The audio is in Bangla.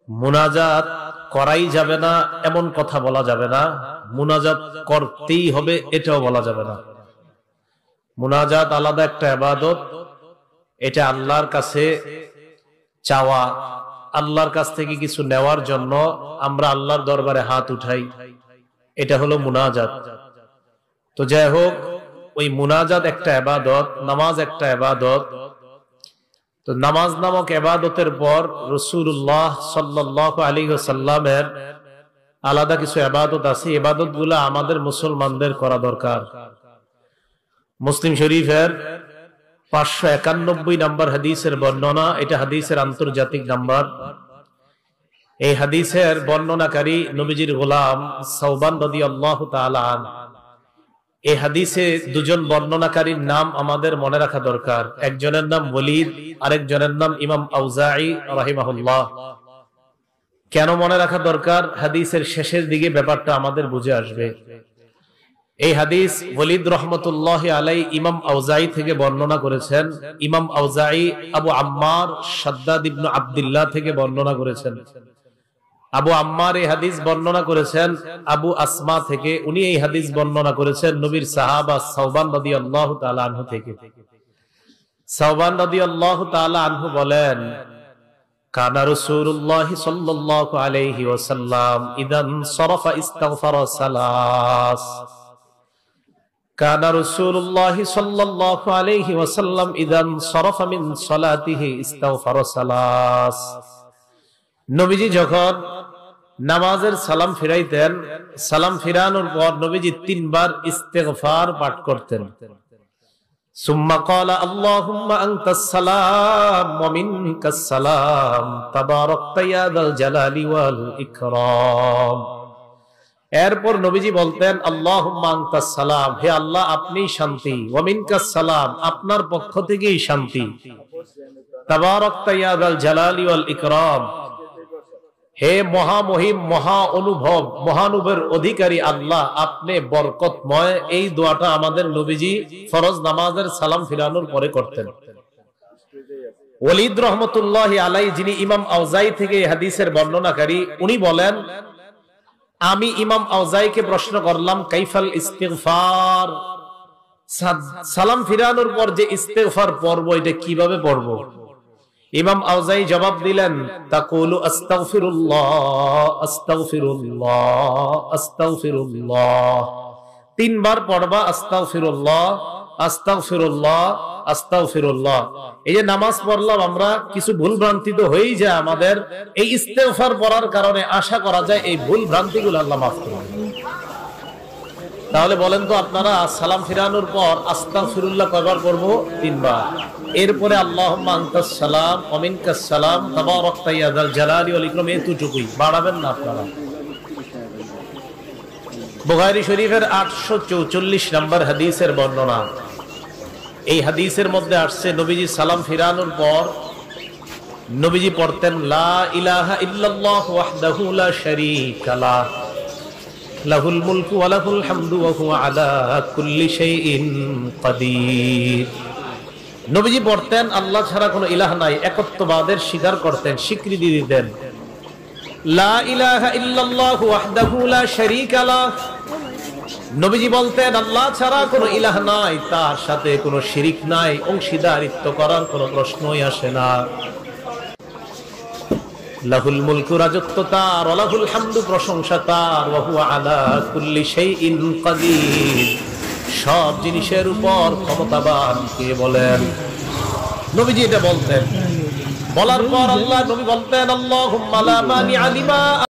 মুনাজাত করাই যাবে না এমন কথা বলা যাবে না, মুনাজাত করতেই হবে এটাও বলা যাবে না। মুনাজাত আলাদা একটা ইবাদত, এটা আল্লাহর কাছে চাওয়া, আল্লাহর কাছ থেকে কিছু নেওয়ার জন্য আমরা আল্লাহর দরবারে হাত উঠাই, এটা হলো মুনাজাত। তো যাই হোক, ওই মুনাজাত একটা ইবাদত, নামাজ একটা ইবাদত। তো নামাজ নামক ইবাদতের পর রাসূলুল্লাহ সাল্লাল্লাহু আলাইহি ওয়াসাল্লামের আলাদা কিছু ইবাদত আছে, ইবাদতগুলো আমাদের মুসলমানদের করা দরকার। মুসলিম শরীফের 591 নম্বর হাদিসের বর্ণনা, এটা হাদিসের আন্তর্জাতিক নাম্বার। এই হাদিসের বর্ণনাকারী নবীজির গোলাম সাওবান রাদিয়াল্লাহু তাআলা আনহু। এই হাদিসে দুজন বর্ণনাকারীর নাম আমাদের মনে রাখা দরকার, একজনের নাম ওয়ালিদ, আরেকজনের নাম ইমাম আউজাঈ রাহিমাহুল্লাহ। কেন মনে রাখা দরকার? হাদিসের শেষের দিকে ব্যাপারটা আমাদের বুঝে আসবে। এই হাদিস ওয়ালিদ রাহমাতুল্লাহি আলাইহি ইমাম আউজাঈ থেকে বর্ণনা করেছেন। ইমাম আউজাঈ আবু আম্মার শাদ্দাদ ইবনে আব্দুল্লাহ থেকে বর্ণনা করেছেন। আবু আম্মার এই হাদিস বর্ণনা করেছেন আবু আসমা থেকে, উনি এই হাদিস বর্ণনা করেছেন নবীর সাহাবা সাওবান রাদিয়াল্লাহু তাআলা আনহু থেকে। সাওবান রাদিয়াল্লাহু তাআলা আনহু বলেন, কানা রাসূলুল্লাহ সাল্লাল্লাহু আলাইহি ওয়াসাল্লাম ইদান সারাফা ইস্তাগফারা সালাস। কানা রাসূলুল্লাহ সাল্লাল্লাহু আলাইহি ওয়াসাল্লাম ইদান সারাফা মিন সালাতিহি ইস্তাগফারা সালাস। নবীজি যখন নামাজের সালাম ফিরাইতেন, সালাম ফিরানোর পর নবীজি 3 বার ইস্তিগফার পাঠ করতেন। সুম্মা ক্বালা আল্লাহুম্মা আনতাস সালাম ওয়া মিনকাস সালাম তাবারাকতা ইয়া যাল জালালি ওয়াল ইকরাম। এরপর নবীজি বলতেন আল্লাহুম্মা আনতাস সালাম, হে আল্লাহ আপনি শান্তি, ওয়া মিনকাস সালাম আপনার পক্ষ থেকেই শান্তি, তাবারাকতা ইয়া যাল জালালি ওয়াল ইকরাম, হে মহামহিম মহা অনুভব মহানুভবের অধিকারী আল্লাহ আপনি বরকতময়। এই দোয়াটা আমাদের নবীজি ফরজ নামাজের সালাম ফিরানোর পরে করতেন। ওয়ালিদ রাহমাতুল্লাহি আলাইহি, যিনি ইমাম আউজাঈ থেকে এই হাদিসের বর্ণনাকারী, উনি বলেন, আমি ইমাম আউজাঈকে প্রশ্ন করলাম কাইফাল ইস্তিগফার, সালাম ফিরানোর পর যে ইস্তিগফার পড়ব এটা কিভাবে পড়ব? ইমাম আউজাঈ জবাব দিলেন, তাকুলু আস্তাগফিরুল্লাহ আস্তাগফিরুল্লাহ আস্তাগফিরুল্লাহ, 3 বার পড়বা আস্তাগফিরুল্লাহ আস্তাগফিরুল্লাহ আস্তাগফিরুল্লাহ। এই যে নামাজ পড়লাম আমরা, কিছু ভুল ভ্রান্তি তো হয়েই যায় আমাদের, এই ইস্তিগফার পড়ার কারণে আশা করা যায় এই ভুল ভ্রান্তিগুলো আল্লাহ মাফ করবেন। তাহলে বলেন তো আপনারা সালাম ফিরানোর পর আস্তাগফিরুল্লাহ কয়বার পড়ব? 3 বার। এরপরে আল্লাহুম্মা আনতাস সালাম ওয়া মিনকাস সালাম তাবারাকতা ইয়া যাল জালালি ওয়াল ইকরাম, এতটুকুই, বাড়াবেন না আপনারা। বুখারী শরীফের 844 নম্বর হাদিসের বর্ণনা। এই হাদিসের মধ্যে আসছে নবীজি সালাম ফিরানোর পর নবীজি পড়তেন লা ইলাহা ইল্লাল্লাহ ওয়াহদাহু লা শারীকা লাহ লাহুল মুলকু ওয়া লাহুল হামদু ওয়া হুয়া আলা কুল্লি শাইইন কাদির। নবীজি পড়তেন আল্লাহ ছাড়া কোনো ইলাহ নাই, একত্ববাদের স্বীকার করতেন, স্বীকৃতি দিতেন। লা ইলাহা ইল্লাল্লাহু ওয়াহদাহু লা শারীকা লাহ, নবীজি বলতেন আল্লাহ ছাড়া কোনো ইলাহ নাই, তার সাথে কোনো শিরিক নাই, অংশীদারিত্ব করার কোনো প্রশ্নই আসে না। লাহুল মুলকু, রাজত্ব তার, ওয়া লাহুল হামদু, প্রশংসা তার, ওয়া হুয়া আলা কুল্লি শাইইন কাদির, সব জিনিসের উপর ক্ষমতাবান কে বলেন? নবীজি এটা বলতেন। বলার পর আল্লাহ নবী বলতেন আল্লাহুম্মা লা মানিআ লিমা